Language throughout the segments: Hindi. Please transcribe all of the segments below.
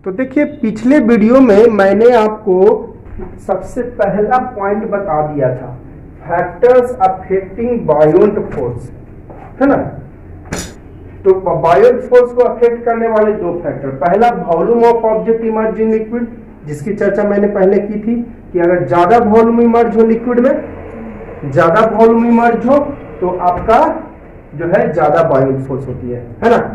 तो देखिए पिछले वीडियो में मैंने आपको सबसे पहला पॉइंट बता दिया था, फैक्टर्स अफेक्टिंग बायोंट फोर्स, है ना। तो बायोंट फोर्स को अफेक्ट करने वाले दो फैक्टर, पहला volume of object immerse in liquid, जिसकी चर्चा मैंने पहले की थी कि अगर ज्यादा वॉल्यूम इमर्ज हो लिक्विड में, ज्यादा वॉल्यूम इमर्ज हो तो आपका जो है ज्यादा बायोंट फोर्स होती है ना।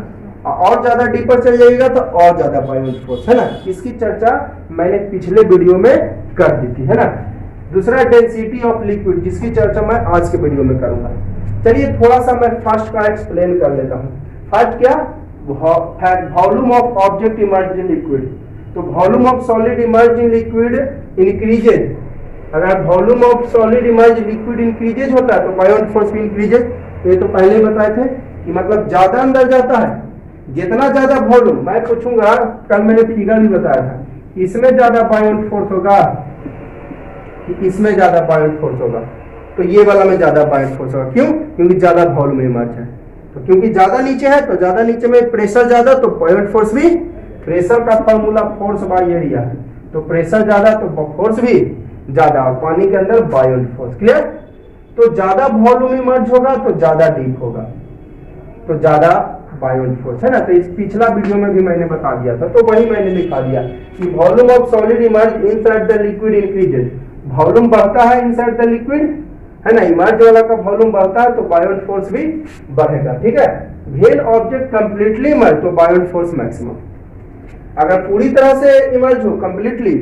और ज्यादा डीपर चल जाएगा तो और ज्यादा बायोंट फोर्स, है ना। इसकी चर्चा मैंने पिछले वीडियो में कर दी थी, है ना। दूसरा डेंसिटी ऑफ लिक्विड, जिसकी चर्चा मैं आज के वीडियो में करूंगा। चलिए थोड़ा सा मैं फर्स्ट का एक्सप्लेन कर लेता हूं। फर्स्ट क्या, volume of object immerse in liquid. तो volume of solid immerse in liquid increases. अगर volume of solid immerse liquid increases होता है तो बायोंट फोर्स भी इंक्रीजेज। तो ये तो पहले ही बताए थे कि मतलब ज्यादा अंदर जाता है, जितना ज्यादा वॉल्यूम, मैं पूछूंगा, कल मैंने फिगर भी बताया था, इसमें ज्यादा बायोंट फोर्स होगा कि इसमें ज्यादा बायोंट फोर्स होगा। तो ये वाला में ज्यादा बायोंट फोर्स होगा। क्यों? क्योंकि ज्यादा वॉल्यूम इमर्ज है। तो क्योंकि ज्यादा नीचे है तो ज्यादा नीचे में प्रेशर ज्यादा, तो बायोंट फोर्स भी, प्रेशर का फॉर्मूला फोर्स बाय एरिया है, तो प्रेशर ज्यादा तो फोर्स भी ज्यादा, और पानी के अंदर बायोंट फोर्स। क्लियर? तो ज्यादा वॉल्यूम इमर्ज होगा तो ज्यादा डीप होगा, तो ज्यादा बायोंट फोर्स, है ना। तो इस पिछला वीडियो में भी मैंने बता दिया था, तो वही मैंने लिखा दिया कि volume of solid emerge inside the liquid increases. Volume बढ़ता है इनसाइड द लिक्विड, है ना, इमर्ज वाला का वॉल्यूम बढ़ता है तो बायोंट फोर्स भी बढ़ेगा। ठीक है। व्हेन ऑब्जेक्ट कंप्लीटली इमर्ज तो बायोंट फोर्स मैक्सिमम। अगर पूरी तरह से इमर्ज हो कंप्लीटली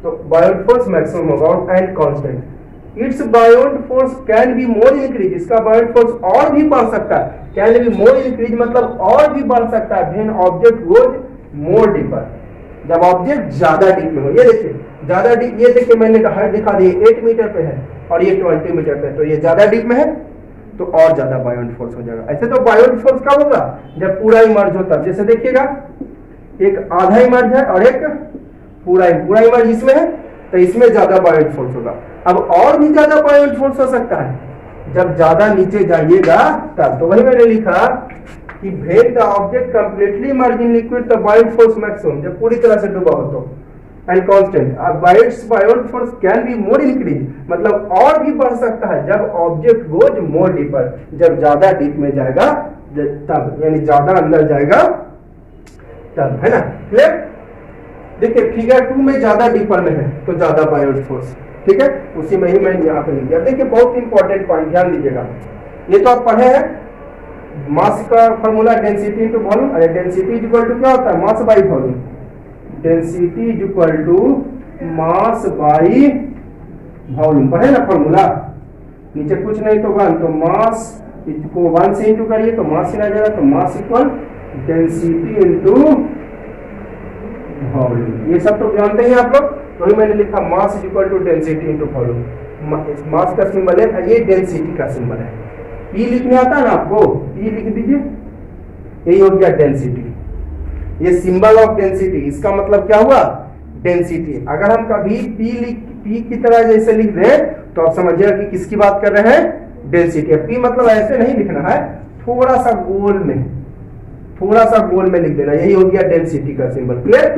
तो बायोंट फोर्स मैक्सिमम होगा, और and constant. It's बायोंट force can be more increase, इसका बायोंट फोर्स और भी बढ़ सकता है। कैन बी मोर इंक्रीज मतलब और भी बढ़ सकता है when object goes more deeper, जब ऑब्जेक्ट ज्यादा डीप में हो। ये देखिए ज्यादा डीप, ये देखिए मैंने हाइट दिखा दी 8 मीटर पे है और ये 20 मीटर पे, तो ये ज्यादा डीप में है तो और ज्यादा बायोंट फोर्स हो जाएगा। ऐसे तो बायोंट फोर्स कब होगा? जब पूरा इमर्ज होता है। जैसे देखिएगा एक आधा इमर्ज है और एक पूरा इमर्ज इसमें है, तो इसमें ज्यादा बायोंट फोर्स होगा। अब और भी ज्यादा बायोंट फोर्स हो सकता है जब ज्यादा नीचे जाइएगा तब। तो वही मैंने लिखा कि when the object completely emerge in liquid the बायोंट force maximum, जब पूरी तरह से डूबा हो तो, and constant. बायोंट force can be more increase मतलब और भी बढ़ सकता है जब ऑब्जेक्ट गोज मोर डीपर, जब ज्यादा डीप में जाएगा तब, यानी ज्यादा अंदर जाएगा तब, है ना। क्लियर? देखिए फिगर 2 में ज्यादा डीपर में है तो ज्यादा बायोंट फोर्स। ठीक है, उसी में ही मैंने यहाँ पे लिख दिया। देखिए बहुत इंपॉर्टेंट पॉइंट, ध्यान दीजिएगा। ये तो आप पढ़े हैं, मास का फॉर्मूला डेंसिटी इनटू वॉल्यूम। अरे डेंसिटी इज इक्वल टू क्या होता है? Mass by volume. Density is equal to mass by volume, पढ़े ना फॉर्मूला। नीचे कुछ नहीं तो 1, तो मास को 1 से इंटू करिए तो मास ही आ जाएगा, तो mass equal density into volume. ये सब तो जानते हैं आप लोग, तो ही मैंने लिखा mass is equal to density into volume. Mass का सिंबल है, ये डेंसिटी का सिंबल है। पी लिखने आता है ना आपको, पी लिख दीजिए, यही हो गया डेंसिटी। ये सिंबल ऑफ डेंसिटी, इसका मतलब क्या हुआ? डेंसिटी। अगर हम कभी पी की तरह जैसे लिख दें तो आप समझिएगा कि किसकी बात कर रहे हैं? डेंसिटी। पी मतलब ऐसे नहीं लिखना है, थोड़ा सा गोल में लिख देना, यही हो गया डेंसिटी का सिंबल। क्लियर?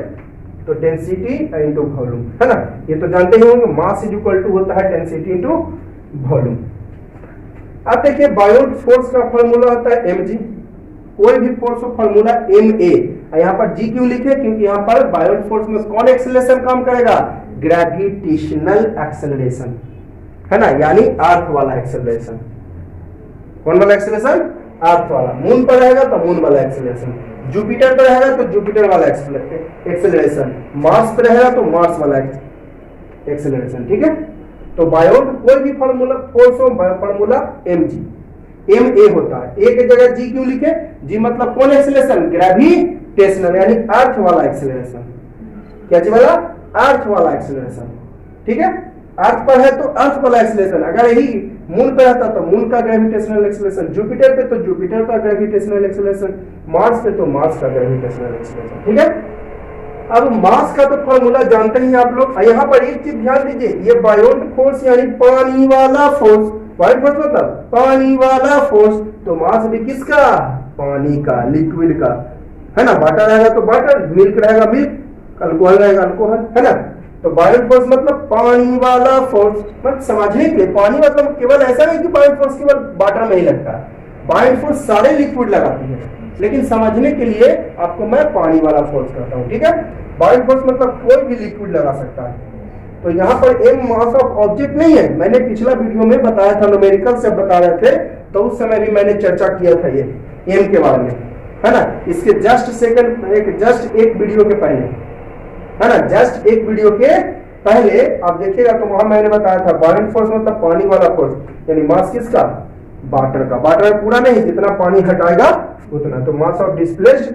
तो डेंसिटी इंटू वॉल्यूम, है ना। ये तो जानते ही होंगे, मास इज इक्वल टू होता है डेंसिटी इंटू वॉल्यूम। अब देखिए बायोंट फोर्स का फॉर्मूला होता है mg। कोई भी फोर्स का फॉर्मूला ma। यहाँ पर g क्यों लिखे? क्योंकि यहाँ पर बायोंट फोर्स में कौन एक्सेलरेशन काम करेगा? ग्रेविटेशनल एक्सेलरेशन, है ना, यानी अर्थ वाला एक्सेलरेशन। कौन वाला एक्सेलरेशन? अर्थ वाला। मून पर रहेगा तो मून वाला एक्सेलरेशन, जुपिटर पर रहेगा तो जुपिटर वाला एक्सेलरेशन, मार्स पर रहेगा तो मार्स वाला एक्सेलरेशन। ठीक है। तो बायोंट कोई भी फॉर्मूला फोर्स हो, फॉर्मूला mg, ma होता है। a की जगह g क्यों लिखे? g मतलब कौन एक्सेलरेशन? ग्रेविटेशनल, यानी अर्थ वाला एक्सेलरेशन। क्या चीज वाला? अर्थ वाला एक्सेलरेशन। ठीक है। अर्थ पर है तो अर्थ वाला एक्सेलरेशन, अगर यही मून पे रहता तो मून का ग्रेविटेशनल एक्सेलरेशन, जुपिटर पे तो जुपिटर का ग्रेविटेशनल एक्सेलरेशन, मार्स पे तो मार्स का ग्रेविटेशनल एक्सेलरेशन। ठीक है। अब मास का तो फॉर्मूला जानते ही आप लोग। यहाँ पर एक चीज ध्यान दीजिए, ये बायोंट फोर्स यानी पानी वाला फोर्स, बायोंट फोर्स मतलब पानी वाला फोर्स, तो मास भी किसका? पानी का, लिक्विड का, है ना। वाटर रहेगा तो वाटर, मिल्क रहेगा मिल्क, अल्कोहल रहेगा अल्कोहल, है ना। तो बायोट फोर्स मतलब पानी वाला फोर्स। मतलब समझने के लिए पानी मतलब केवल ऐसा नहीं कि बायोट फोर्स केवल वाटर में ही लगता है, बायोट फोर्स सारे लिक्विड लगाती है, लेकिन समझने के लिए आपको मैं पानी वाला फोर्स कहता हूँ, ठीक है। बायोट फोर्स मतलब कोई भी लिक्विड लगा सकता है। तो यहाँ पर m मास ऑफ ऑब्जेक्ट नहीं है, मैंने पिछला वीडियो में बताया था, न्यूमेरिकल से बता रहे थे, तो उस समय भी मैंने चर्चा किया था ये m के बारे में, है ना। इसके जस्ट एक वीडियो के पहले, है ना, जस्ट एक वीडियो के पहले आप देखिएगा तो वहां मैंने बताया था बायोट फोर्स मतलब पानी वाला फोर्स, यानी मास किसका, वाटर का। वाटर पूरा नहीं, जितना पानी हटाएगा उतना। तो मास ऑफ डिस्प्लेस्ड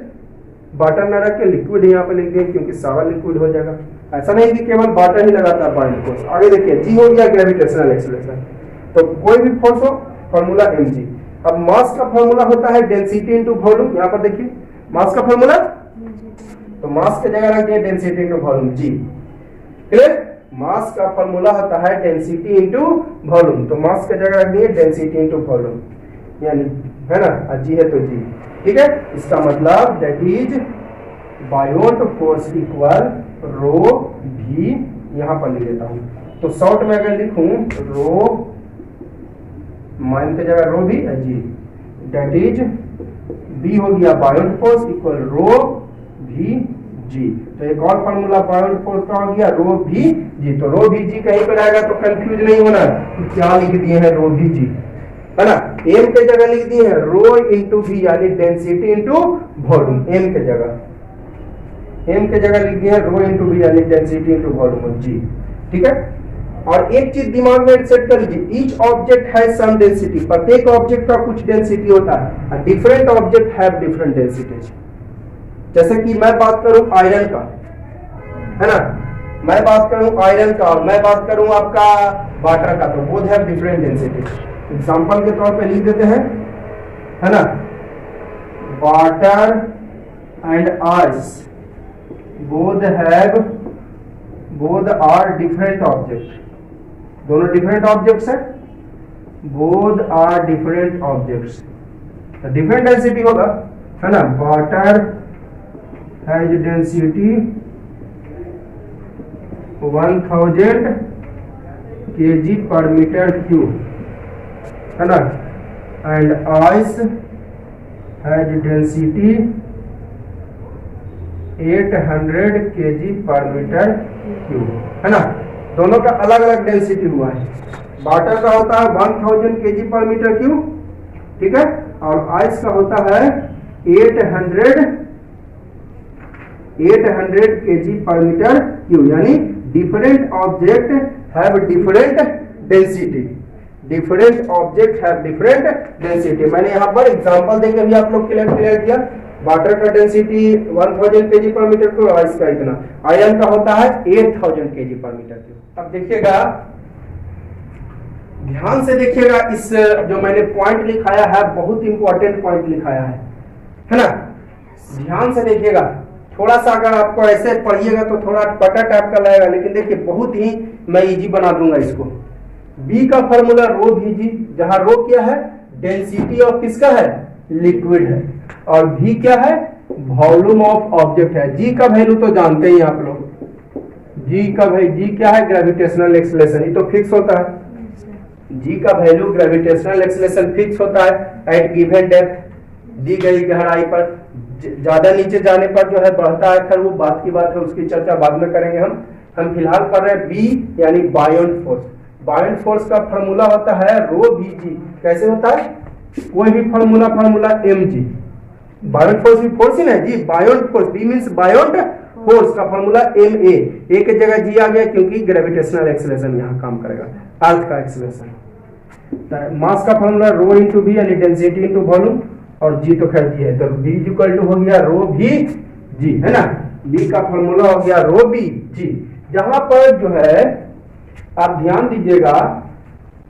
वाटर न रख के लिक्विड यहाँ पे लिख दें, क्योंकि सारा लिक्विड हो जाएगा। ऐसा नहीं कि केवल वाटर ही लगाता है बायोट फोर्स। आगे देखिए, जी हो गया ग्रेविटेशनल एक्सेलरेशन। तो कोई भी फोर्स हो, फॉर्मूला mg। अब मास का फॉर्मूला होता है डेंसिटी इनटू वॉल्यूम। यहाँ पर देखिए मास का फॉर्मूला, तो मास की जगह रख दिए डेंसिटी इनटू वॉल्यूम जी। क्लियर, मास का फॉर्मूला होता है डेंसिटी इनटू वॉल्यूम, तो मास की जगह रख दिए डेंसिटी इनटू वॉल्यूम, यानी, है ना, जी है तो जी, ठीक है। इसका मतलब that is buoyant force equal rho भी, यहां पर लिख देता हूं। तो शॉर्ट में अगर लिखूं रो, मान की जगह रो V ji, that is B हो गया Biot force equal rho V g. तो एक और फॉर्मूला बायोट फोर्स का हो गया रो भी जी। तो रो भी जी कहीं पर आएगा तो कंफ्यूज नहीं होना कि क्या लिख दिए हैं रो भी जी, है ना। एम के जगह लिख दिए हैं रो इंटू भी, यानी डेंसिटी इंटू वॉल्यूम। एम के जगह लिख दिए हैं रो इंटू भी, यानी डेंसिटी इंटू वॉल्यूम जी, ठीक है। और एक चीज दिमाग में सेट कर लीजिए, each object has some density. प्रत्येक ऑब्जेक्ट का कुछ डेंसिटी होता है, different object have different densities. जैसे कि मैं बात करूं आयरन का, है ना, मैं बात करूं आयरन का और मैं बात करूं आपका वाटर का, तो both have different density. Example के तौर पे लिख देते हैं, है ना, water and ice both are different object. दोनों डिफरेंट ऑब्जेक्ट्स हैं, बोथ आर डिफरेंट ऑब्जेक्ट्स, तो डिफरेंट डेंसिटी होगा, है ना। Water has density 1000 kg per meter cube, है ना, and ice has density 800 kg per meter cube, है ना। दोनों का अलग अलग डेंसिटी हुआ है। वाटर का होता है 1000 kg per meter cube, ठीक है, और आइस का होता है 800 kg per meter cube, यानी different object have different density. Different object have different density. मैंने यहाँ पर एग्जांपल देके भी आप लोग क्लियर किया। वाटर का density 1000 kg per metre cube, ice का इतना, आयरन का होता है 8000 kg पर मीटर क्यूब। अब देखिएगा, ध्यान से देखिएगा, इस जो मैंने पॉइंट लिखाया है बहुत इंपॉर्टेंट पॉइंट लिखाया है ना। ध्यान से देखिएगा, थोड़ा सा अगर आपको ऐसे पढ़िएगा तो थोड़ा पटा टाइप का लगेगा, लेकिन देखिए बहुत ही मैं इजी बना दूंगा इसको। बी का फॉर्मूला रो भी जी, जहां रो क्या है, डेंसिटी ऑफ किसका है, लिक्विड है, और भी क्या है, वॉल्यूम ऑफ ऑब्जेक्ट है। जी का वैल्यू तो जानते ही आप लोग, जी क्या है, ग्रेविटेशनल एक्सेलरेशन, ये तो फिक्स होता है। जी का वैल्यू ग्रेविटेशनल एक्सेलरेशन फिक्स होता है एट गिवन डेप्थ, दी गई गहराई पर। ज्यादा नीचे जाने पर जो है बढ़ता है, खैर वो बात की बात है, उसकी चर्चा बाद में करेंगे हम फिलहाल कर रहे हैं बी, यानी बायोट फोर्स। बायोट फोर्स का फॉर्मूला होता है रो भी जी। कैसे होता है, कोई भी formula M G. Buoyant force भी फोर्स ही ना जी, buoyant force, B means buoyant force का फॉर्मूला एम ए की जगह जी आ गया, क्योंकि ग्रेविटेशनल एक्सेलरेशन यहाँ काम करेगा, अर्थ का एक्सेलरेशन। मास का फॉर्मूला रो इंटू बी, यानी डेंसिटी इंटू वॉल्यूम, और जी तो खैर जी है, तो बी इक्वल टू हो गया रो भी जी, है ना। बी का फॉर्मूला हो गया रो बी जी। जहां पर जो है आप ध्यान दीजिएगा,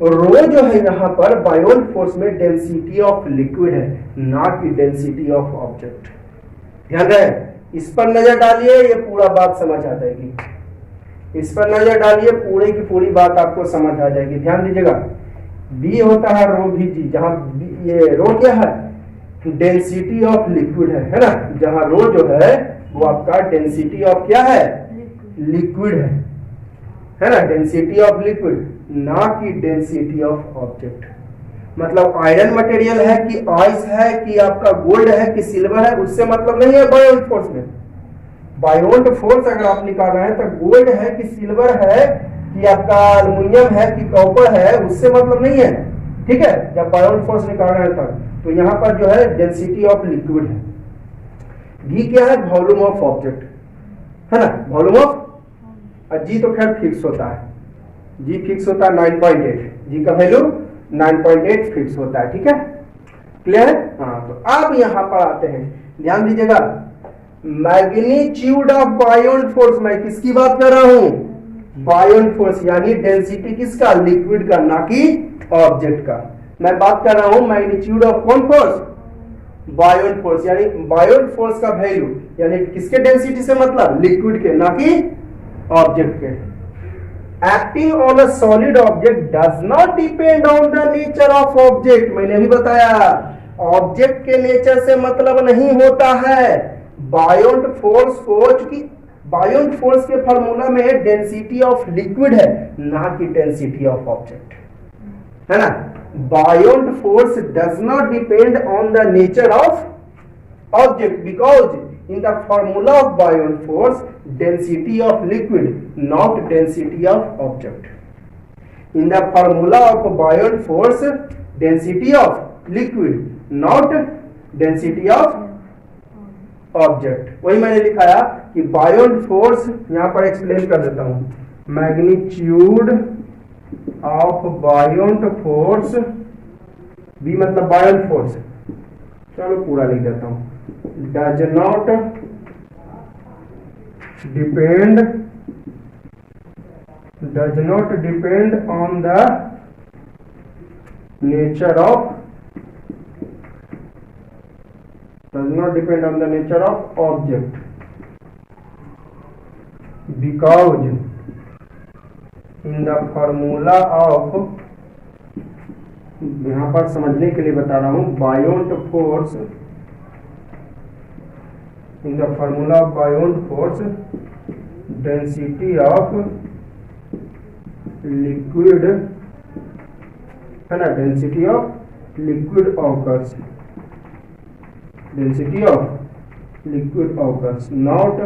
रो जो है यहाँ पर बायोट फोर्स में डेंसिटी ऑफ लिक्विड है, नॉट की डेंसिटी ऑफ ऑब्जेक्ट। ध्यान रहे, इस पर नजर डालिए, ये पूरा बात समझ आ जाएगी। इस पर नजर डालिए, पूरे की पूरी बात आपको समझ आ जाएगी। ध्यान दीजिएगा, बी होता है रो भी जी, जहां ये रो क्या है, डेंसिटी ऑफ लिक्विड है ना। जहां रो जो है वो आपका डेंसिटी ऑफ क्या है, लिक्विड है ना, डेंसिटी ऑफ लिक्विड, ना कि डेंसिटी ऑफ ऑब्जेक्ट। मतलब आयरन मटेरियल है कि आइस है कि आपका गोल्ड है कि सिल्वर है, उससे मतलब नहीं है बायोन्ट फोर्स में। बायोन्ट फोर्स अगर आप निकाल रहे हैं तो गोल्ड है कि सिल्वर है कि आपका एल्युमिनियम है कि कॉपर है, उससे मतलब नहीं है, ठीक है। जब बायोन्ट फोर्स निकाल रहे हैं तब तो यहां पर जो है डेंसिटी ऑफ लिक्विड है। जी क्या है, वॉल्यूम ऑफ ऑब्जेक्ट है ना, वॉल्यूम ऑफ। जी तो खैर फिक्स होता है, जी फिक्स होता है 9.8, जी का वैल्यू 9.8 फिक्स होता है, ठीक है, क्लियर है। हाँ तो अब यहां पर आते हैं, ध्यान दीजिएगा, मैग्नीट्यूड ऑफ बायोन्ट फोर्स, मैं किसकी बात कर रहा हूं, बायोन्ट फोर्स, यानी डेंसिटी किसका, लिक्विड का, ना कि ऑब्जेक्ट का। मैं बात कर रहा हूं मैग्नीट्यूड ऑफ कौन फोर्स, बायोन्ट फोर्स, यानी बायोन्ट फोर्स का वैल्यू, यानी किसके डेंसिटी से मतलब, लिक्विड के, ना कि ऑब्जेक्ट के। Acting on a solid object does not depend on the nature of object, मैंने भी बताया ऑब्जेक्ट के नेचर से मतलब नहीं होता है। बायोन्ट फोर्स को, चूंकि बायोन्ट फोर्स के फार्मूला में डेंसिटी ऑफ लिक्विड है, ना कि डेंसिटी ऑफ ऑब्जेक्ट, है ना। Buoyant force does not depend on the nature of object because in the formula of Biot force density of liquid not density of object. In the formula of Biot force density of liquid not density of object. वही मैंने लिखाया कि Biot force, यहां पर एक्सप्लेन कर देता हूं, magnitude of Biot force, B मतलब Biot force, चलो पूरा लिख देता हूं, does not depend on the nature of object because in the formula of, यहां पर समझने के लिए बता रहा हूं, बायोन्ट force, in the formula of Biot force density of liquid, है ना, density of liquid occurs, density of liquid occurs not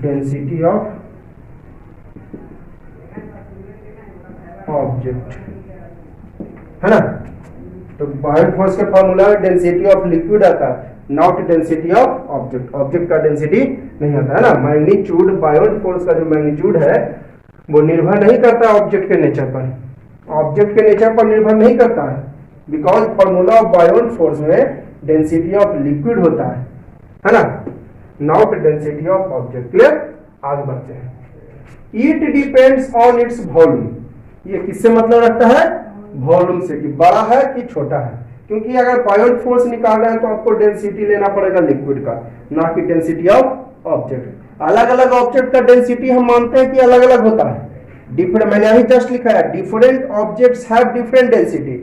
density of object, है ना। तो बायोट फोर्स के फॉर्मूला में डेंसिटी ऑफ लिक्विड आता है, not density of object, object का डेंसिटी नहीं आता है ना। मैग्नीट्यूड, बायोट फोर्स का जो मैग्नीट्यूड है वो निर्भर नहीं करता ऑब्जेक्ट के नेचर पर, ऑब्जेक्ट के नेचर पर निर्भर नहीं करता है, because formula of Biot force में डेंसिटी ऑफ लिक्विड होता है ना, not density of object. Clear, आगे बढ़ते हैं। It depends on its volume, ये किससे मतलब रखता है, वॉल्यूम से, कि बड़ा है कि छोटा है, क्योंकि अगर बायोट फोर्स निकाल रहे हैं तो आपको डेंसिटी लेना पड़ेगा लिक्विड का, ना कि डेंसिटी ऑफ ऑब्जेक्ट। अलग अलग ऑब्जेक्ट का डेंसिटी हम मानते हैं कि अलग अलग होता है, डिफरेंट, मैंने अभी जस्ट लिखा है, different objects have different density,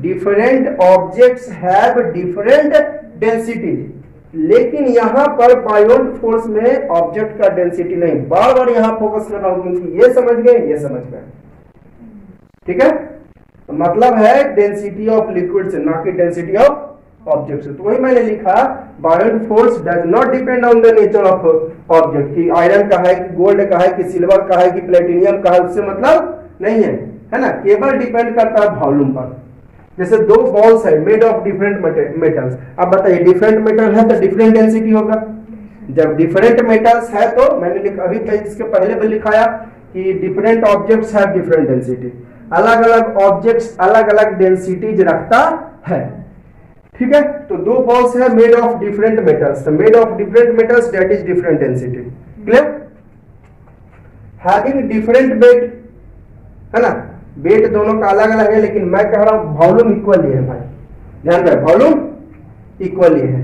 different objects have different density. लेकिन यहां पर बायोट फोर्स में ऑब्जेक्ट का डेंसिटी नहीं, बार बार यहां फोकस कर रहा हूं क्योंकि ये समझ गए, ये समझ गए, ठीक है। मतलब है डेंसिटी ऑफ लिक्विड से, ना कि डेंसिटी ऑफ ऑब्जेक्ट से। तो वही मैंने लिखा, Biot force does not depend on the nature of object, कि आयरन का है कि गोल्ड का है कि सिल्वर का है कि प्लेटिनियम का है, उससे मतलब नहीं है ना, केवल डिपेंड करता है वॉल्यूम पर। जैसे दो बॉल्स है मेड ऑफ डिफरेंट मेटल्स, अब बताइए डिफरेंट मेटल है तो डिफरेंट डेंसिटी होगा। जब डिफरेंट मेटल्स है तो मैंने अभी इसके पहले भी लिखाया कि different objects have different density, अलग अलग ऑब्जेक्ट्स अलग अलग डेंसिटीज रखता है, ठीक है। तो दो बॉल्स है मेड ऑफ डिफरेंट मेटल्स, तो made of different metals that is different density. Clear, having different weight, है ना, वेट दोनों का अलग अलग है, लेकिन मैं कह रहा हूं वॉल्यूम इक्वली है भाई, ध्यान रहे, वॉल्यूम इक्वली है।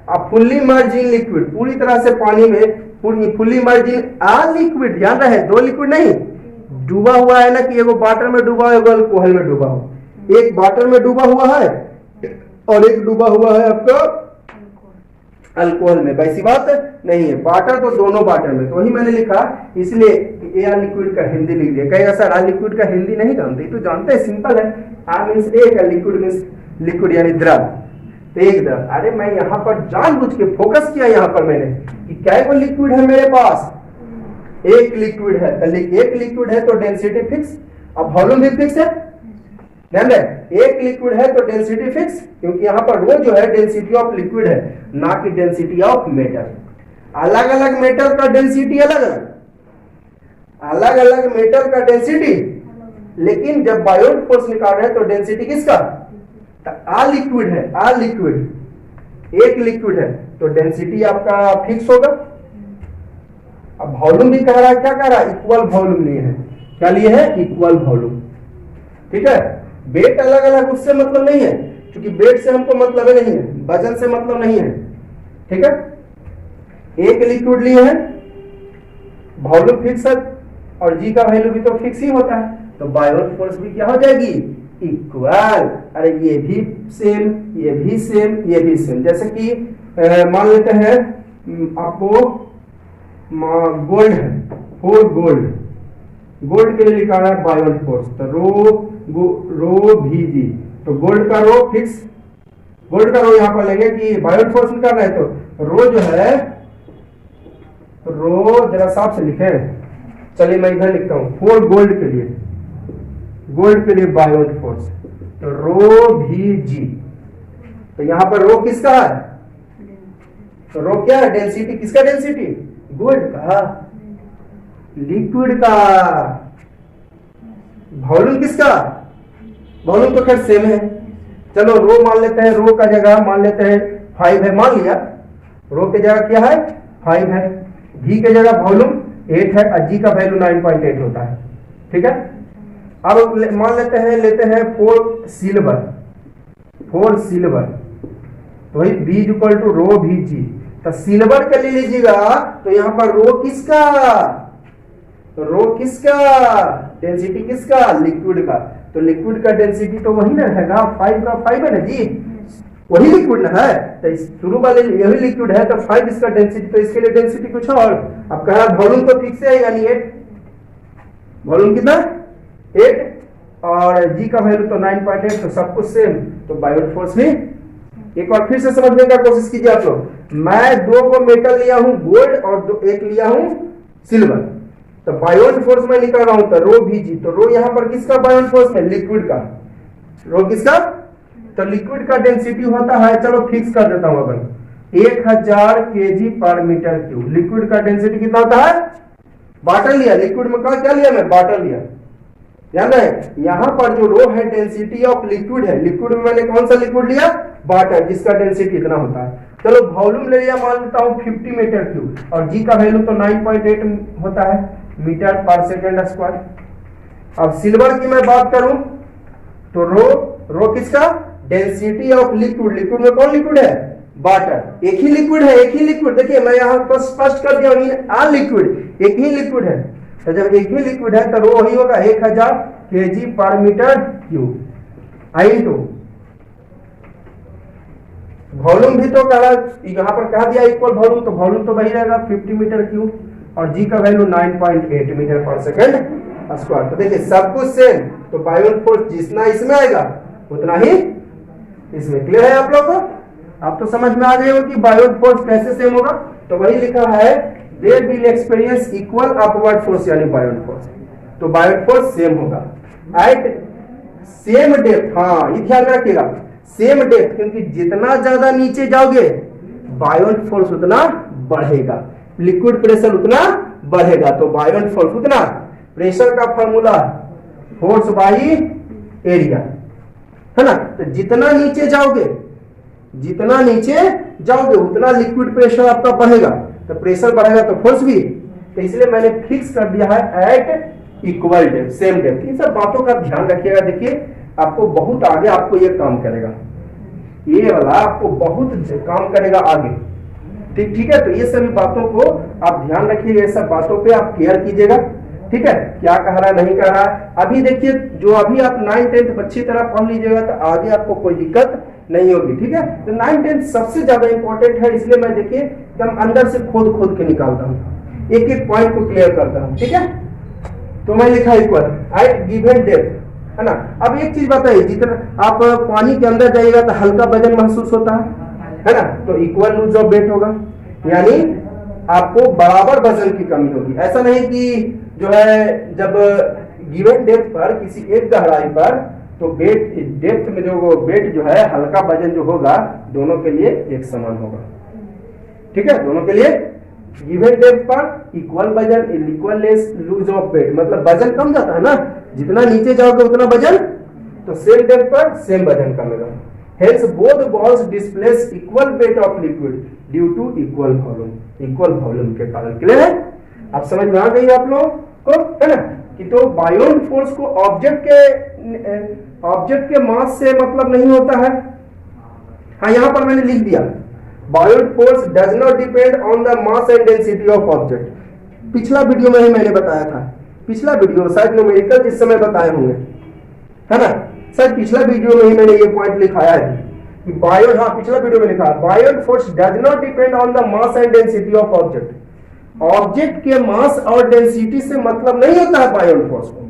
अब फुल्ली मर्जिन लिक्विड, पूरी तरह से पानी में फुल्ली मर्जिन आ लिक्विड, ध्यान रहे, दो लिक्विड नहीं, डूबा हुआ है ना, कि एगो वाटर में डूबा है, एगो अल्कोहल में डूबा हुआ, एक वाटर में डूबा हुआ है और एक डूबा हुआ है आपका अल्कोहल में, वैसी बात नहीं है। वाटर तो दोनों वाटर में, तो वही मैंने लिखा, इसलिए एयर लिक्विड का हिंदी लिख दिया। कहेगा सर आ लिक्विड का हिंदी नहीं जानते, तो जानते हैं, सिंपल है। आ मीन्स एक है, लिक्विड मीन्स लिक्विड यानी द्रव, तो एक द्रव। अरे मैं यहाँ पर जानबूझ के फोकस किया यहाँ पर मैंने कि क्या को लिक्विड है मेरे पास, एक लिक्विड है, एक लिक्विड है तो डेंसिटी फिक्स, अब वॉल्यूम भी फिक्स है। ध्यान रहे, एक लिक्विड है तो डेंसिटी फिक्स, क्योंकि यहाँ पर रो जो है डेंसिटी ऑफ लिक्विड है, ना कि डेंसिटी ऑफ मेटल। अलग अलग मेटल का डेंसिटी अलग अलग, अलग अलग मेटल का डेंसिटी, लेकिन जब बायोट फोर्स निकाल रहे हैं तो डेंसिटी किसका, आ लिक्विड है, आ लिक्विड एक लिक्विड है तो डेंसिटी आपका फिक्स होगा। अब वॉल्यूम भी कह रहा है, क्या कह रहा है, इक्वल वॉल्यूम लिए है, क्या लिए है, इक्वल वॉल्यूम। ठीक है, वेट अलग अलग उससे मतलब नहीं है, क्योंकि वेट से हमको मतलब ही नहीं है, वजन से मतलब नहीं है। ठीक है, एक लिक्विड लिए है, वॉल्यूम फिक्स है, और जी का वैल्यू भी तो फिक्स ही होता है, तो बायोट फोर्स भी क्या हो जाएगी, इक्वल। अरे ये भी सेम, ये भी सेम, ये भी सेम। जैसे कि मान लेते हैं आपको गोल्ड है, 4 गोल्ड, गोल्ड के लिए लिखा है बायोट फोर्स, तो रो भी जी, तो गोल्ड का रो फिक्स, गोल्ड का रो यहां पर लेंगे कि बायोट फोर्स निकालना है, तो रो जो है, रो जरा साफ से लिखे, चलिए मैं इधर लिखता हूं, 4 गोल्ड के लिए, गोल्ड के लिए बायोट फोर्स, तो रो भी जी, तो यहां पर रो किसका है, तो रो क्या है, डेंसिटी, किसका डेंसिटी, गोल्ड का, लिक्विड का। वॉल्यूम किसका, वॉल्यूम तो खैर सेम है, चलो रो मान लेते हैं, रो का जगह मान लेते हैं 5 है, मान लिया, रो की जगह क्या है 5 है, जी की जगह वॉल्यूम 8 है, और जी का वैल्यू 9.8 होता है। ठीक है, अब मान लेते हैं 4 सिल्वर, 4 सिल्वर, तो वही B equal to rho V g, तो सिल्वर के लिए लीजिएगा, तो यहां पर रो किसका, रो किसका, डेंसिटी किसका, लिक्विड का, तो लिक्विड का डेंसिटी तो वही ना रहेगा, 5 का 5 है ना जी, वही लिक्विड ना है, तो शुरू वाले यही लिक्विड है, तो 5 इसका डेंसिटी, तो इसके लिए डेंसिटी कुछ और। अब कह रहा वॉल्यूम तो फिक्स है, यानी 8, वॉल्यूम कितना 8, और जी का वैल्यू तो 9.8, तो सब कुछ सेम, तो बायोट फोर्स भी। एक बार फिर से समझने का कोशिश कीजिए आप लोग, मैं 2 को मेटल लिया हूं गोल्ड, और एक लिया हूं सिल्वर, तो बायोट फोर्स में निकाल रहा हूं, तो रो भी जी, तो रो यहां पर किसका बायोट फोर्स में, लिक्विड का, रो किसका, तो लिक्विड का डेंसिटी होता है, चलो फिक्स कर देता हूं अपन, 1000 kg per metre cube. Liquid का डेंसिटी कितना होता है, वाटर लिया, लिक्विड में क्या लिया मैं, वाटर लिया। ध्यान रहे, यहां पर जो रो है डेंसिटी ऑफ लिक्विड है, लिक्विड में मैंने कौन सा लिक्विड लिया, वाटर, जिसका डेंसिटी इतना होता है। चलो वॉल्यूम ले लिया, मान लेता हूं 50 मीटर क्यूब, और जी का वैल्यू तो 9.8 होता है मीटर पर सेकेंड स्क्वायर। अब सिल्वर की मैं बात करूं, तो रो किसका, डेंसिटी ऑफ लिक्विड, लिक्विड में कौन लिक्विड है, वाटर, एक ही लिक्विड है, एक ही लिक्विड, देखिए मैं यहां पर स्पष्ट कर दिया, आ लिक्विड एक ही लिक्विड है, तो जब एक ही लिक्विड है तो रो वही होगा 1000 kg पर मीटर क्यूब। आई टू वॉल्यूम भी तो कहा, यहां पर कहा दिया इक्वल वॉल्यूम, तो वॉल्यूम तो वही रहेगा 50 मीटर क्यूब, और जी का value 9.8 metre per second square. तो देखिए सब कुछ सेम, तो बायोट फोर्स जितना इसमें आएगा उतना ही इसमें। क्लियर है आप लोग को, आप तो समझ में आ गए हो कि बायोट फोर्स कैसे सेम होगा, तो वही लिखा है they will experience equal upward force, यानी बायोट फोर्स, तो बायोट फोर्स सेम होगा एट सेम डेप्थ। हाँ ये ध्यान रखिएगा, सेम डेप्थ, क्योंकि जितना ज्यादा नीचे जाओगे बायोट फोर्स उतना बढ़ेगा, लिक्विड प्रेशर उतना बढ़ेगा, तो बायोट फोर्स उतना, प्रेशर का फॉर्मूला फोर्स बाई एरिया है ना, तो जितना नीचे जाओगे उतना लिक्विड प्रेशर आपका बढ़ेगा, तो प्रेशर बढ़ेगा तो फोर्स भी, तो इसलिए मैंने फिक्स कर दिया है at equal depth, same depth. इन सब बातों का ध्यान रखिएगा, देखिए आपको बहुत आगे आपको ये काम करेगा, ये वाला आपको बहुत काम करेगा आगे। ठीक है, तो ये सभी बातों को आप ध्यान रखिएगा, ये सब बातों पे आप केयर कीजिएगा। ठीक है, क्या कह रहा है नहीं कह रहा है। अभी देखिए, जो अभी आप 9th 10th अच्छी तरह पढ़ लीजिएगा तो आगे आपको कोई दिक्कत नहीं होगी। ठीक है, तो 9 10 सबसे ज्यादा इंपॉर्टेंट है, इसलिए मैं देखिए एकदम अंदर से खोद खोद के निकालता हूँ, एक एक पॉइंट को क्लियर करता हूँ। ठीक है, तो मैं लिखा इक्वल एट गिवन डेप्थ, है ना। अब एक चीज बताइए, जितना आप पानी के अंदर जाइएगा तो हल्का वजन महसूस होता है ना, तो इक्वल लूज ऑफ वेट होगा, यानी आपको बराबर वजन की कमी होगी। ऐसा नहीं कि जो है जब गिवन डेप्थ पर किसी एक गहराई पर, तो वेट डेप्थ में जो वेट जो है हल्का वजन जो होगा दोनों के लिए एक समान होगा। ठीक है, दोनों के लिए गिवन डेप्थ पर इक्वल वजन, equal less lose of weight, मतलब वजन कम जाता है ना, जितना नीचे जाओगे उतना वजन, तो सेम डेप्थ पर सेम वजन कमेगा। Hence both balls displace equal weight of liquid due to equal volume, equal volume के कारण। क्लियर है, आप समझ में आ गई आप लोग को, है ना, कि तो बायोन्ट फोर्स को ऑब्जेक्ट के मास से मतलब नहीं होता है। हाँ, यहां पर मैंने लिख दिया, buoyant force does not depend on the mass and density of object. पिछला वीडियो में ही मैंने बताया था, पिछला वीडियो शायद न्यूमेरिकल जिस समय बताए होंगे, है ना, शायद पिछला वीडियो में ही मैंने ये पॉइंट लिखाया है कि बायोन्ट, हाँ पिछला वीडियो में लिखा, buoyant force does not depend on the mass and density of object. Object के मास और डेंसिटी से मतलब नहीं होता है बायोन्ट फोर्स को,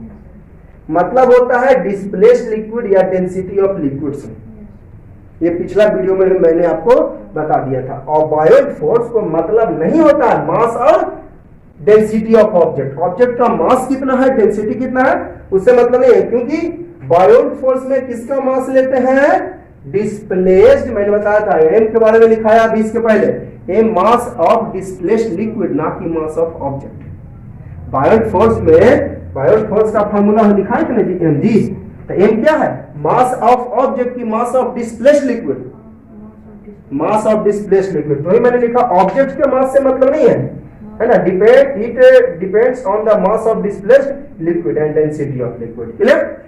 मतलब होता है डिस्प्लेस्ड लिक्विड या डेंसिटी ऑफ लिक्विड से। ये पिछला वीडियो में मैंने आपको बता दिया था। और बायोन्ट फोर्स को मतलब नहीं होता है मास और डेंसिटी ऑफ ऑब्जेक्ट, ऑब्जेक्ट का मास कितना है, डेंसिटी कितना है, उससे मतलब नहीं है, क्योंकि बायोन्ट फोर्स में किसका मास लेते हैं, डिस्प्लेस्ड, मैंने बताया था एम के बारे में लिखाया अभी इसके पहले, M mass of displaced liquid, ना कि mass of object. Buoyant force में, बायोन्ट फोर्स का फार्मूला लिखा है ना एम जी, तो एम क्या है, मास ऑफ ऑब्जेक्ट की मास of displaced liquid, mass of displaced liquid. तो ही मैंने लिखा ऑब्जेक्ट के मास से मतलब नहीं है ना, it depends on the mass of displaced liquid and density of liquid. Clear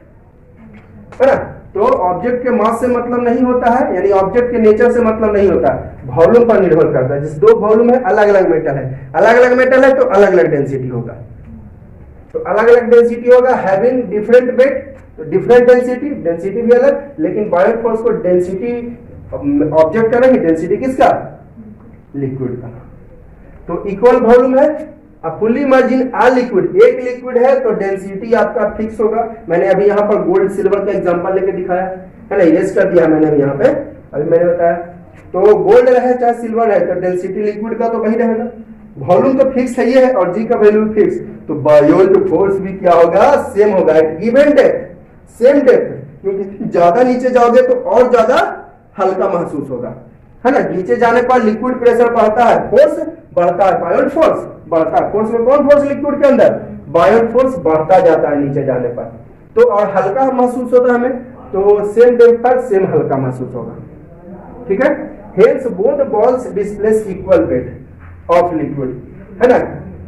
है ना, तो ऑब्जेक्ट के मास से मतलब नहीं होता है, यानी ऑब्जेक्ट के नेचर से मतलब नहीं होता है, वॉल्यूम पर निर्भर करता है। जिस दो वॉल्यूम है, अलग अलग मेटल है, अलग अलग मेटल है तो अलग अलग डेंसिटी होगा, तो अलग अलग डेंसिटी होगा, हैविंग डिफरेंट वेट तो डिफरेंट डेंसिटी, डेंसिटी भी अलग, लेकिन बायोन्ट फोर्स को डेंसिटी ऑब्जेक्ट का नहीं, डेंसिटी किसका, लिक्विड का। तो इक्वल वॉल्यूम है, अब फुल्ली मार्जिन आ लिक्विड, एक लिक्विड है तो डेंसिटी आपका फिक्स होगा। मैंने अभी यहाँ पर गोल्ड सिल्वर का एग्जांपल लेके दिखाया है ना, इरेज कर दिया मैंने यहाँ पे, अभी मैंने बताया। तो गोल्ड रहे चाहे सिल्वर है तो डेंसिटी लिक्विड का तो वही रहेगा, वॉल्यूम तो फिक्स है ये है और जी का वैल्यू फिक्स, तो बायोन्ट फोर्स भी क्या होगा, सेम होगा, गिवन डेप्थ सेम डेप्थ, क्योंकि ज्यादा नीचे जाओगे तो और ज्यादा हल्का महसूस होगा, है ना। नीचे जाने पर लिक्विड प्रेशर बढ़ता है, फोर्स बढ़ता है, बायोन्ट फोर्स बढ़ता है। फोर्स में कौन फोर्स, लिक्विड के अंदर बायोन्ट फोर्स बढ़ता जाता है नीचे जाने पर, तो और हल्का महसूस होता है हमें, तो सेम डेप्थ पर सेम हल्का महसूस होगा। ठीक है, hence both balls displace equal weight of liquid, है ना,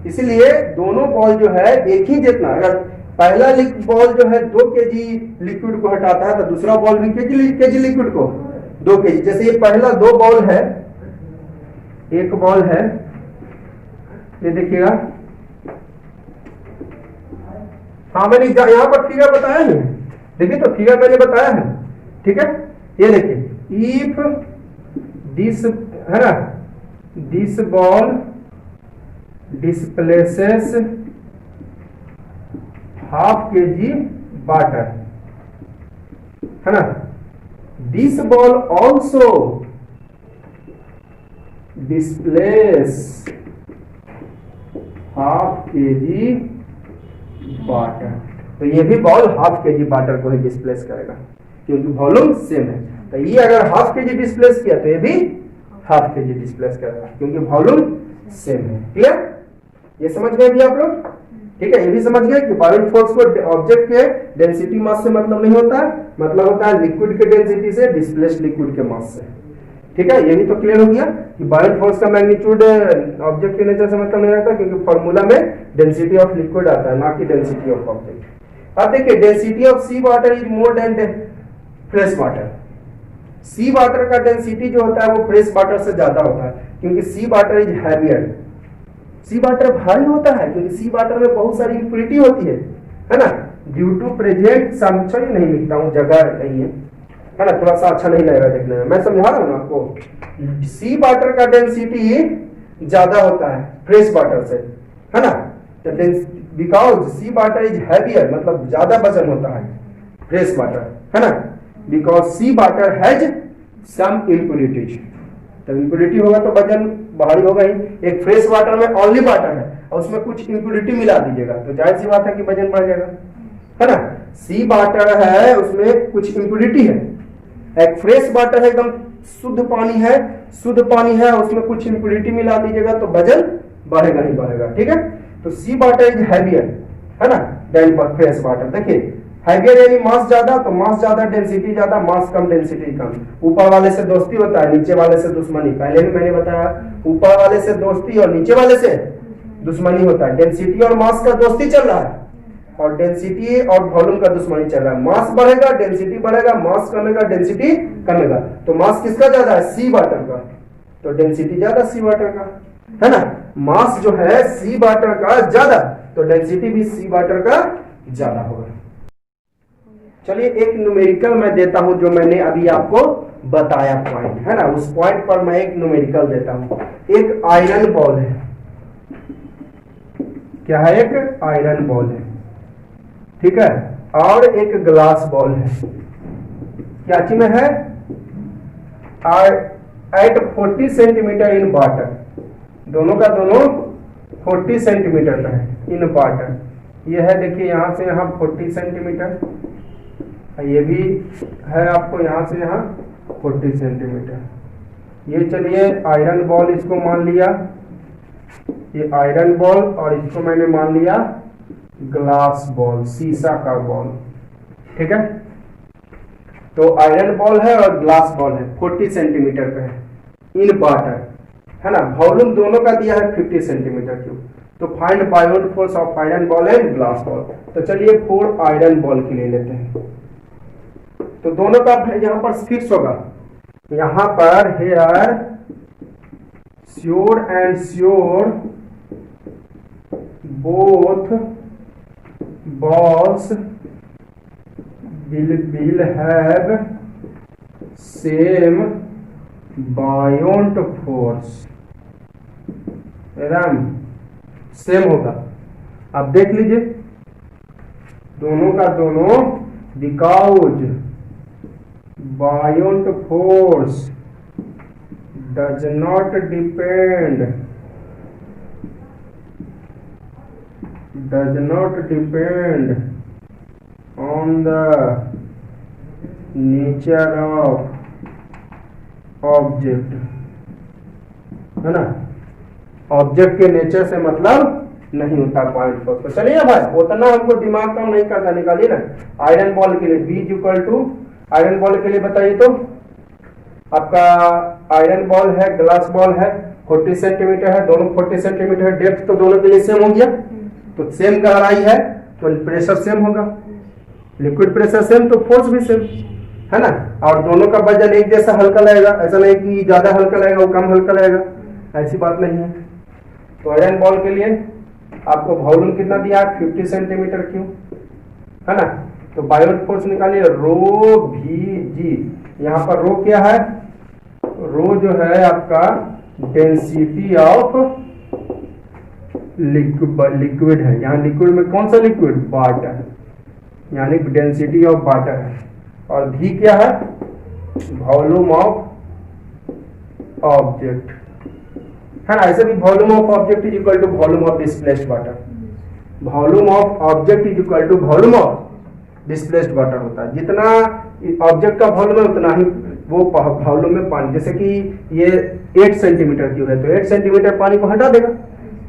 इसलिए दोनों बॉल जो है एक ही जितना, अगर पहला बॉल जो है 2 केजी लिक्विड को हटाता है तो दूसरा बॉल भी केजी लिक्विड को 2 केजी। जैसे ये पहला 2 बॉल है, एक बॉल है, ये देखिएगा, हाँ मैंने यहाँ पर फिगर बताया है, देखिए तो फिगर मैंने बताया है। ठीक है, ये देखिए, इफ दिस, है ना, this ball displaces half KG water, है ना, this ball also displace half KG water, तो ये भी बॉल हाफ केजी वाटर को ही डिस्प्लेस करेगा क्योंकि वॉल्यूम सेम है। तो ये अगर हाफ केजी डिस्प्लेस किया तो ये भी हाफ केजी डिस्प्लेस करेगा क्योंकि वॉल्यूम सेम है। क्लियर, ये समझ गए भी आप लोग। ठीक है, ये भी समझ गए कि बायोन्ट फोर्स को ऑब्जेक्ट के डेंसिटी मास से मतलब नहीं होता है, मतलब होता है लिक्विड के डेंसिटी से, डिस्प्लेस्ड लिक्विड के मास से। ठीक है, ये भी तो क्लियर हो गया कि बायोन्ट फोर्स का मैग्नीट्यूड ऑब्जेक्ट के नेचर से मतलब नहीं रहता क्योंकि फॉर्मूला में डेंसिटी ऑफ लिक्विड आता है, ना कि डेंसिटी ऑफ ऑब्जेक्ट। अब देखिए, density of sea water is more than fresh water. Sea water का डेंसिटी जो होता है वो फ्रेश वाटर से ज्यादा होता है क्योंकि sea water is heavier, sea water भारी होता है क्योंकि सी वाटर में बहुत सारी इम्प्योरिटी होती है ना, ड्यू टू प्रेजेंट, सॉरी नहीं लिखता हूँ, जगह नहीं है, है ना, थोड़ा सा अच्छा नहीं लगेगा देखने में। मैं समझा रहा हूँ ना आपको, सी वाटर का डेंसिटी ज्यादा होता है फ्रेश वाटर से, है ना, because sea water is heavier, मतलब ज्यादा वजन होता है फ्रेश वाटर, है ना, because sea water has some impurities. तो इम्प्यूरिटी होगा तो वजन भारी होगा ही। एक फ्रेश वाटर में ओनली वाटर है और उसमें कुछ इम्प्यूरिटी मिला दीजिएगा तो जाहिर सी बात है कि वजन बढ़ जाएगा, है ना। सी वाटर है उसमें कुछ इम्प्यूरिटी है, एक फ्रेश वाटर है एकदम शुद्ध पानी है, शुद्ध पानी है उसमें कुछ इम्प्यूरिटी मिला दीजिएगा तो वजन बढ़ेगा ही बढ़ेगा, ठीक है। तो सी वाटर इज हैवियर, है ना, देन फ्रेश वाटर। देखिए हैवियर यानी मास ज्यादा, तो मास ज्यादा डेंसिटी ज्यादा, मास कम डेंसिटी कम। ऊपर वाले से दोस्ती होता है, नीचे वाले से दुश्मनी, पहले भी मैंने बताया, ऊपर वाले से दोस्ती और नीचे वाले से दुश्मनी होता है। डेंसिटी और मास का दोस्ती चल रहा है और डेंसिटी और वॉल्यूम का दुश्मनी चल रहा है। मास बढ़ेगा डेंसिटी बढ़ेगा, मास कमेगा डेंसिटी कमेगा। तो मास किसका ज्यादा है? सी वाटर का, तो डेंसिटी ज्यादा सी वाटर का, है ना। मास जो है सी वाटर का ज्यादा, तो डेंसिटी भी सी वाटर का ज्यादा होगा। चलिए एक न्यूमेरिकल मैं देता हूं जो मैंने अभी आपको बताया पॉइंट, है ना, उस पॉइंट पर मैं एक न्यूमेरिकल देता हूं। एक आयरन बॉल है, क्या है? एक आयरन बॉल है, ठीक है, और एक ग्लास बॉल है। क्या चीज में है? एट 40 सेंटीमीटर इन वाटर, दोनों का दोनों 40 सेंटीमीटर का है इन वाटर। ये है देखिए यहां से यहां 40 सेंटीमीटर, ये भी है आपको यहां से यहां 40 सेंटीमीटर। ये चलिए आयरन बॉल इसको मान लिया, ये आयरन बॉल, और इसको मैंने मान लिया ग्लास बॉल, शीशा का बॉल, ठीक है। तो आयरन बॉल है और ग्लास बॉल है, 40 सेंटीमीटर पे है इन वाटर, है ना। वॉल्यूम दोनों का दिया है 50 सेंटीमीटर क्यूब। तो find Biot force of iron ball and glass ball. तो चलिए 4 आयरन बॉल के ले लेते हैं। तो दोनों का यहां पर फिक्स होगा, यहां पर here sure and sure both balls will have same buoyant force, एकदम सेम होगा। अब देख लीजिए दोनों का दोनों, बिकॉज buoyant force does not depend on the nature of object, है ना। ऑब्जेक्ट के नेचर से मतलब नहीं होता पॉइंट फोर्स। तो चलिए भाई उतना हमको दिमाग काम नहीं करता, निकालिए ना। आयरन बॉल के लिए B equal to, iron ball के लिए बताइए तो आपका आयरन बॉल है, ग्लास बॉल है, 40 सेंटीमीटर है, दोनों 40 सेंटीमीटर, डेप्थ तो दोनों के लिए सेम हो गया। तो सेम गहराई है तो प्रेशर सेम होगा, लिक्विड प्रेशर सेम तो फोर्स भी सेम, है ना। और दोनों का वजन एक जैसा हल्का लगेगा, ऐसा नहीं कि ज्यादा हल्का लगेगा वो कम हल्का लगेगा, ऐसी बात नहीं है। तो आयरन बॉल के लिए आपको वॉल्यूम कितना दिया है? 50 सेंटीमीटर क्यूब, है ना। तो बायोट फोर्स निकालिए, रो भी जी। यहाँ पर रो क्या है? रो जो है आपका डेंसिटी ऑफ लिक्विड है। यहाँ लिक्विड में कौन सा लिक्विड? वाटर, यानी डेंसिटी ऑफ वाटर है। और भी क्या है? वॉल्यूम ऑफ ऑब्जेक्ट, है ना। ऐसे भी volume of object is equal to volume of displaced water. Volume of object is equal to volume of displaced water होता है। जितना ऑब्जेक्ट का वॉल्यूम है उतना ही वो वॉल्यूम में पानी, जैसे कि ये 8 सेंटीमीटर क्यूब है तो 8 सेंटीमीटर पानी को हटा देगा।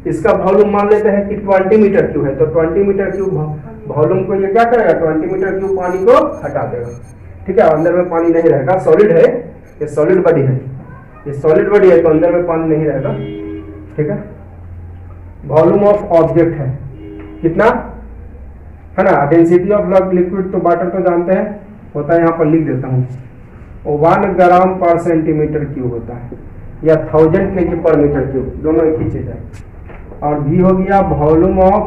इसका वॉल्यूम मान लेते हैं कि 20 मीटर क्यूब है तो 20 मीटर क्यूब वॉल्यूम को ये क्या करेगा? 20 मीटर क्यूब पानी को हटा देगा, ठीक है। अंदर में पानी नहीं रहेगा, सॉलिड है, ये सॉलिड बॉडी है, ये सॉलिड बॉडी है तो अंदर में पानी नहीं रहेगा, ठीक है। वॉल्यूम ऑफ ऑब्जेक्ट है कितना, है ना। डेंसिटी ऑफ लिक्विड तो वाटर तो जानते हैं होता है, यहाँ पर लिख देता हूँ, 1 ग्राम पर सेंटीमीटर क्यूब होता है, या 1000 kg पर मीटर क्यूब, दोनों एक ही चीज है। और भी हो गया वॉल्यूम ऑफ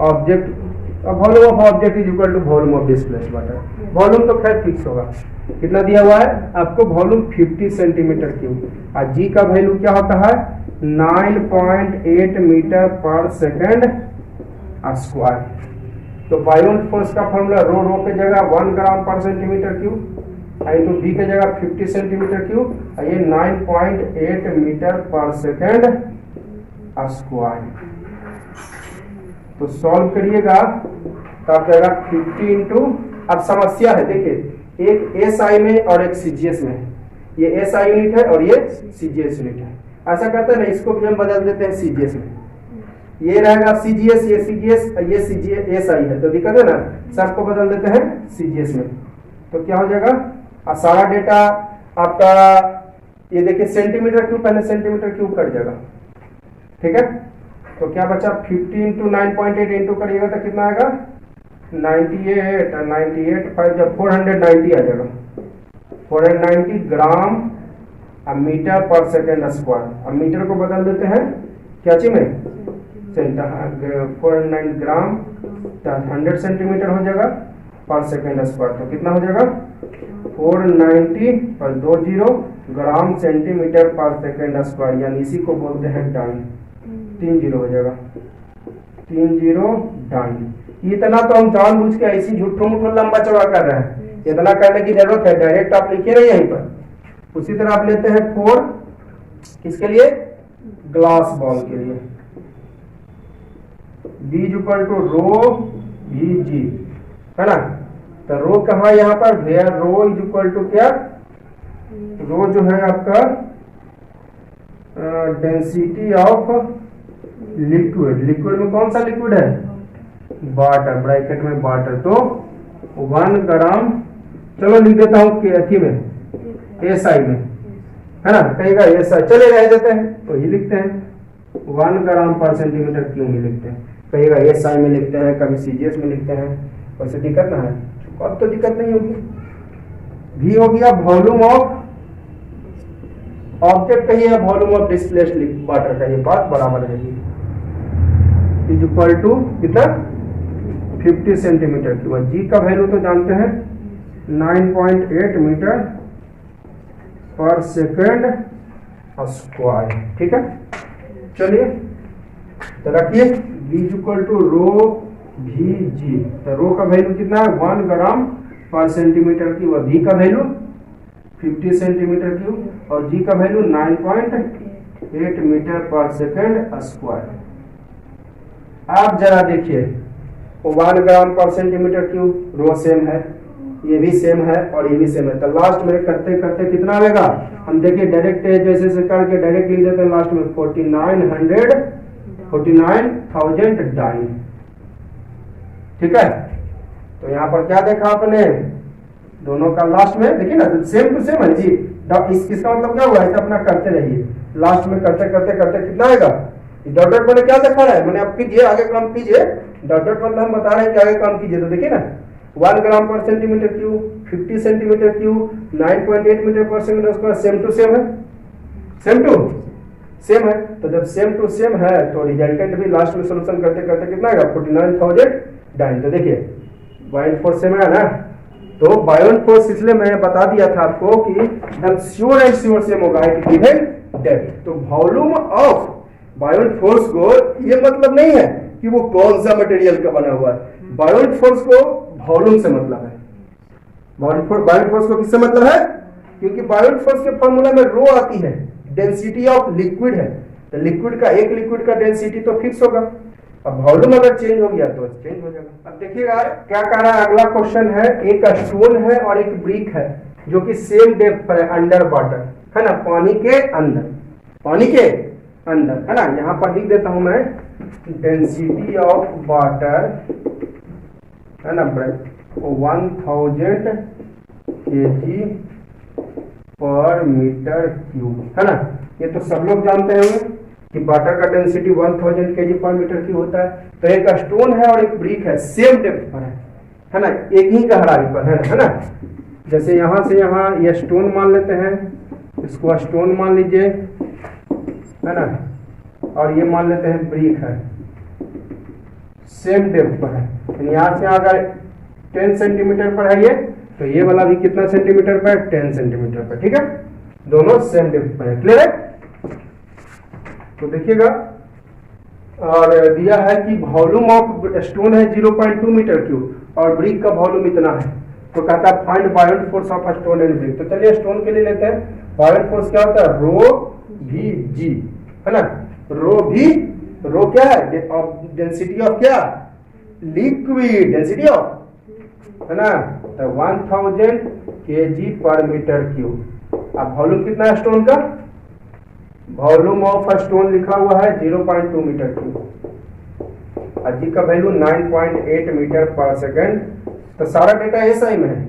ऑब्जेक्ट तो volume of object is equal to volume of displaced water. Volume तो खैर फिक्स होगा, कितना दिया हुआ है आपको, वॉल्यूम 50 सेंटीमीटर क्यूब। और जी का वैल्यू क्या होता है 9.8 मीटर पर सेकेंड स्क्वायर। तो बायोन्ट फोर्स का फॉर्मूला रो रो के जगह 1 gram per centimetre cube, into B के जगह 50 सेंटीमीटर क्यूब, और ये 9.8 मीटर पर सेकेंड स्क्वायर। तो सॉल्व करिएगा तो आप जाएगा 50 इंटू, अब समस्या है देखिए, एक एसआई में और एक सीजीएस में, ये एसआई यूनिट है और ये सीजीएस यूनिट है। ऐसा करते हैं ना, इसको भी हम बदल देते हैं सीजीएस में, ये रहेगा सीजीएस, ये सीजीएस, ये सीजीएस एसआई है, तो दिक्कत है ना, सबको बदल देते हैं सीजीएस में। तो क्या हो जाएगा, सारा डेटा आपका ये देखिए सेंटीमीटर क्यूब, पहले सेंटीमीटर क्यूब कट जाएगा, ठीक है। तो क्या बचा 50 इंटू 9.8 इंटू करिएगा तो कितना आएगा 98, और 98 5 जब 490 आ जाएगा, 490 ग्राम मीटर पर सेकेंड स्क्वायर। अब मीटर को बदल देते हैं क्या चीज में, 409 ग्राम 100 सेंटीमीटर हो जाएगा पर सेकेंड स्क्वायर। तो कितना हो जाएगा 490 और 20 ग्राम सेंटीमीटर पर सेकेंड स्क्वायर, यानी इसी को बोलते हैं डाइन। 30 हो जाएगा, 30 डाइन। इतना तो हम जानबूझ के ऐसी झूठो मूठो लंबा चौड़ा कर रहे हैं, इतना करने की जरूरत है, डायरेक्ट आप लिखिए ना यहीं पर। उसी तरह आप लेते हैं 4 किसके लिए, ग्लास बॉल के लिए, B equal to rho V जी, है ना। तो रो कहा यहाँ पर, where rho is equal to क्या, रो जो है आपका डेंसिटी ऑफ लिक्विड, लिक्विड में कौन सा लिक्विड है, वाटर, ब्रैकेट में वाटर। तो 1 ग्राम, चलो लिख देता हूँ अथी में एसआई में, है ना, कहेगा एसआई, चले रह देते हैं तो ये लिखते हैं 1 ग्राम पर सेंटीमीटर क्यूब में लिखते हैं, कहेगा एसआई में लिखते हैं, कभी सीजीएस में लिखते हैं, वैसे दिक्कत ना है। अब तो दिक्कत नहीं होगी। भी हो गया वॉल्यूम ऑफ ऑब्जेक्ट कहिए या वॉल्यूम ऑफ डिस्प्लेस्ड वाटर कहिए, बात बराबर रहेगी। इज इक्वल टू कितना 50 सेंटीमीटर क्यूब। जी का वैल्यू तो जानते हैं 9.8 मीटर पर सेकेंड स्क्वायर, ठीक है। चलिए तो रखिए B equal to rho V g, तो रो का वैल्यू कितना है 1 gram per centimetre cube, V का वैल्यू 50 सेंटीमीटर क्यूब और G का value 9.8 metre per second square. आप जरा देखिए 1 ग्राम पर सेंटीमीटर क्यूब, रो सेम है, ये भी सेम है और ये भी सेम है, तो लास्ट में करते करते कितना आएगा, हम देखिए डायरेक्ट जैसे से करके डायरेक्ट लिख देते हैं लास्ट में 49,000 डाइन, ठीक है। तो यहाँ पर क्या देखा आपने, दोनों का लास्ट में देखिए ना सेम टू सेम है जी। इसका मतलब क्या हुआ है, अपना करते रहिए, लास्ट में करते करते करते कितना आएगा, डॉट डॉट मैंने क्या देखा है, मैंने आप कीजिए आगे काम कीजिए, डॉट डॉट मतलब हम बता रहे हैं कि आगे काम कीजिए। तो देखिए ना 1 gram per centimetre cube, 50 centimetre cube, 9.8 metre per second square, same to same है, सेम टू सेम है। तो जब सेम टू सेम है तो रिजल्टेंट भी लास्ट में सोल्यूशन करते करते कितना आएगा 49,000 डाइन। तो देखिए बायोन्ट फोर्स सेम है ना, तो बायोन्ट फोर्स इसलिए मैंने बता दिया था आपको कि एकदम श्योर एंड श्योर सेम होगा एट गिवन डेप्थ। तो वॉल्यूम ऑफ बायोन्ट फोर्स को ये मतलब नहीं है कि वो कौन सा मटेरियल का बना हुआ है, बायोन्ट फोर्स को वॉल्यूम से मतलब है। बायोन्ट फोर्स को किससे मतलब है, क्योंकि बायोन्ट फोर्स के फॉर्मूला में रो आती है, डेंसिटी ऑफ लिक्विड है, तो लिक्विड का एक लिक्विड का डेंसिटी तो फिक्स होगा, अब वॉल्यूम अगर चेंज हो गया तो चेंज हो जाएगा। अब देखिएगा क्या कह रहा है, अगला क्वेश्चन है, एक स्टोन है और एक ब्रिक है जो कि सेम डेप्थ पर है अंडर वाटर, है ना, पानी के अंदर, पानी के अंदर, है ना। यहाँ पर लिख देता हूं मैं डेंसिटी ऑफ वाटर, है ना, 1000 kg पर मीटर क्यूब, है ना। ये तो सब लोग जानते हैं कि वाटर का density 1000 kg per metre cube होता है। तो एक स्टोन है और एक ब्रिक है, सेम डेप्थ पर है ना, एक ही गहराई पर है ना। जैसे यहां से यहां ये स्टोन मान लेते हैं, इसको स्टोन मान लीजिए, है ना, और ये मान लेते हैं ब्रिक है, सेम डेप्थ पर है, यानी यहाँ से अगर 10 सेंटीमीटर पर है ये, तो ये वाला भी कितना सेंटीमीटर पर है, 10 सेंटीमीटर पर। ठीक है, दोनों सेम डेप्थ पर है। क्लियर है? तो देखिएगा, और दिया है कि वॉल्यूम ऑफ स्टोन है 0.2 मीटर क्यूब और ब्रिक का वॉल्यूम इतना है, तो कहता है find बायोंट force of stone and brick. तो चलिए स्टोन के लिए लेते हैं। बायोंट फोर्स क्या होता है, रो भी जी, है ना। रो क्या है, डेंसिटी ऑफ क्या, लिक्विड डेंसिटी ऑफ, है ना, तो 1000 kg पर मीटर क्यूब। अब वॉल्यूम कितना है स्टोन का, वॉल्यूम ऑफ स्टोन लिखा हुआ है 0.2 मीटर क्यूब, और जी का वैल्यू 9.8 मीटर पर सेकेंड। तो सारा डेटा एसआई में है,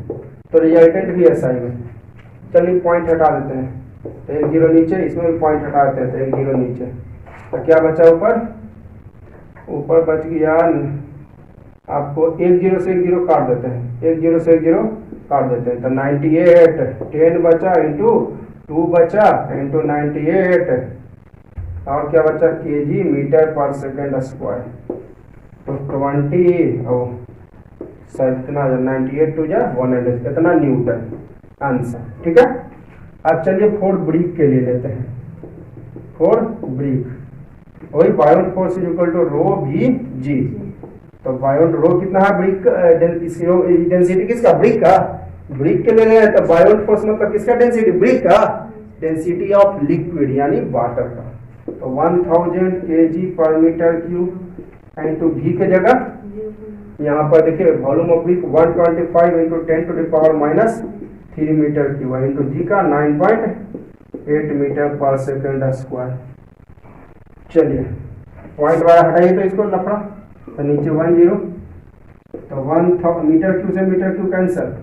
तो रिजल्टेंट भी एसआई में। चलिए पॉइंट हटा देते हैं, तो 1 0 नीचे, इसमें भी पॉइंट हटा देते हैं, तो 1 0 नीचे। तो क्या बचा ऊपर बच गया, आपको 1 0 से 1 0 काट देते हैं, 1 0 से 1 0 काट देते हैं, तो 98 10 बचा इंटू 2 बचा इंटू 98, और क्या बचा, KG metre per second square, तो 20 और इतना 98 टू जा 100, इतना न्यूटन आंसर। ठीक है, अब चलिए फोर ब्रिक के लिए लेते हैं। फोर ब्रिक, वही buoyant force is equal to rho V g. तो बायोंट रो कितना है, ब्रिक डेंसिटी किसका, ब्रिक का, ब्रिक के लिए ले रहे हैं। तो बायोंट फोर्स मतलब किसका डेंसिटी, ब्रिक का, डेंसिटी ऑफ लिक्विड यानी वाटर का। तो 1000 kg per metre cube into भी के जगह यहाँ पर देखिए volume of brick 125 into 10 to the power -3 metre cube into g का 9.8 मीटर पर सेकेंड स्क्वायर। चलिए पॉइंट वाला हटाइए तो इसको लफड़ा, तो नीचे 1 0, तो 1000 मीटर क्यूब से metre cube cancel,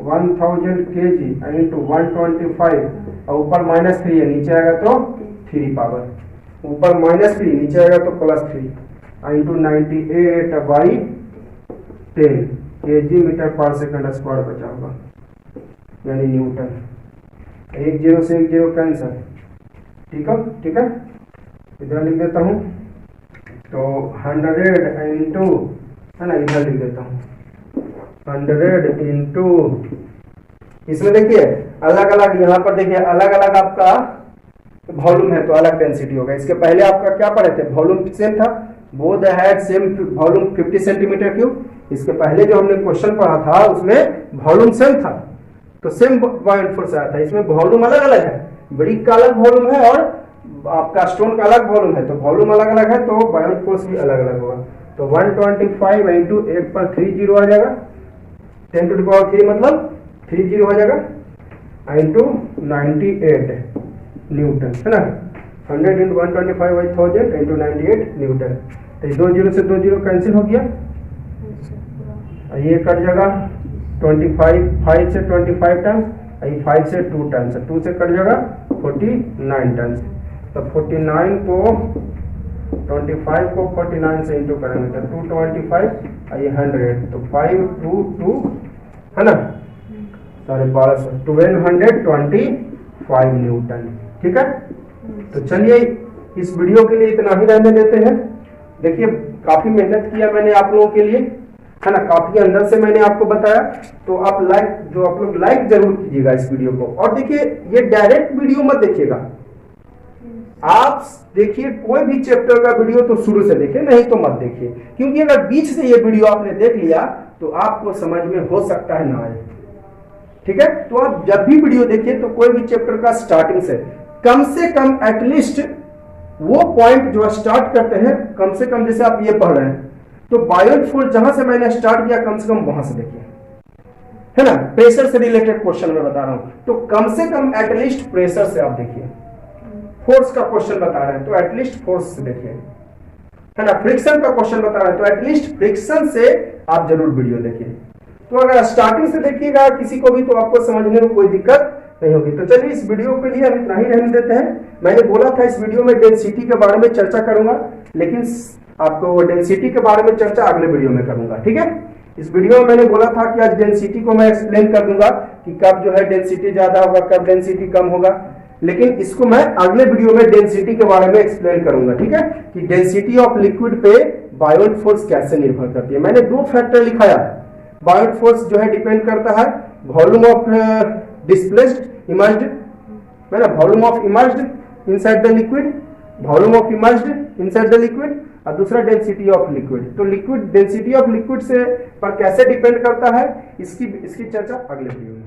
1000 kg into 125 और ऊपर -3 है, नीचे आएगा तो 3 पावर, ऊपर -3 नीचे आएगा तो +3 इंटू 98/10 kg मीटर पर सेकंड स्क्वायर बचा होगा, यानी न्यूटन। 1 0 से 1 0 कैंसल। ठीक है, ठीक है, इधर लिख देता हूँ, तो 100 इंटू, है ना, इधर लिख देता हूँ 100 इंटू, इसमें देखिए अलग अलग, यहाँ पर देखिए अलग अलग आपका वॉल्यूम है तो अलग डेंसिटी होगा। इसके पहले आपका क्या पढ़े थे, वॉल्यूम सेम था, both had same volume 50 centimetre cube. इसके पहले जो हमने क्वेश्चन पढ़ा था उसमें वॉल्यूम सेम था, तो सेम बायोंट फोर्स आया था। इसमें वॉल्यूम अलग अलग है, ब्रिक का अलग वॉल्यूम है और आपका स्टोन का अलग वॉल्यूम है, तो वॉल्यूम अलग अलग है, तो बायोंट फोर्स भी अलग अलग होगा। तो 125 इंटू 1 पर 3 0 आ जाएगा, 10 टू द पावर 3 मतलब 3 0 हो जाएगा, इंटू 98 न्यूटन, है ना। 100 इंटू 125/1000 इंटू 98 न्यूटन। तो 2 0 से 2 0 कैंसिल हो गया, ये कट जाएगा 25, 5 से 25 टन, 5 से 2 टन, 2 से कट जाएगा 49 टन। तो 49 को 25 को 49 से इंटू करेंगे तो 225 ये 100, तो 5 2 2, है ना, 1225 न्यूटन। ठीक है, तो चलिए इस वीडियो के लिए इतना ही रहने देते हैं। देखिए काफी मेहनत किया मैंने आप लोगों के लिए, है ना, काफी अंदर से मैंने आपको बताया, तो आप लोग लाइक जरूर कीजिएगा इस वीडियो को। और देखिए ये डायरेक्ट वीडियो मत देखिएगा, आप देखिए कोई भी चैप्टर का वीडियो तो शुरू से देखिए, नहीं तो मत देखिए, क्योंकि अगर बीच से ये वीडियो आपने देख लिया तो आपको समझ में हो सकता है ना आए। ठीक है, तो आप जब भी वीडियो देखिए तो कोई भी चैप्टर का स्टार्टिंग से कम एटलीस्ट वो पॉइंट जो स्टार्ट करते हैं, कम से कम जैसे आप ये पढ़ रहे हैं तो बायोट फोर्स जहां से मैंने स्टार्ट किया कम से कम वहां से देखिए, है ना। प्रेशर से रिलेटेड क्वेश्चन में बता रहा हूं तो कम से कम एटलीस्ट प्रेशर से आप देखिए, फोर्स का क्वेश्चन बता रहे हैं तो एटलीस्ट फोर्स से देखिए, है ना। फ्रिक्शन का क्वेश्चन बता रहे हैं तो एटलीस्ट फ्रिक्शन से आप जरूर वीडियो देखिए। तो अगर स्टार्टिंग से देखिएगा किसी को भी तो आपको समझने में कोई दिक्कत नहीं होगी। तो चलिए इस वीडियो के लिए हम इतना ही रहने देते हैं। मैंने बोला था इस वीडियो में डेंसिटी के बारे में चर्चा करूंगा, लेकिन आपको डेंसिटी के बारे में चर्चा अगले वीडियो में करूंगा। ठीक है, इस वीडियो में मैंने बोला था कि आज डेंसिटी को मैं एक्सप्लेन कर दूंगा कि कब जो है डेंसिटी ज्यादा होगा, कब डेंसिटी कम होगा, लेकिन इसको मैं अगले वीडियो में डेंसिटी के बारे में एक्सप्लेन करूंगा, ठीक है, कि डेंसिटी ऑफ लिक्विड पे बायोंट फोर्स कैसे निर्भर करती है। मैंने दो फैक्टर लिखाया है। बायोंट फोर्स जो है डिपेंड करता है वॉल्यूम ऑफ डिस्प्लेस्ड इमर्ज्ड, है ना, volume of emerged inside the liquid, volume of emerged inside the liquid, और दूसरा डेंसिटी ऑफ लिक्विड। तो लिक्विड डेंसिटी ऑफ लिक्विड से पर कैसे डिपेंड करता है, इसकी चर्चा अगले वीडियो में।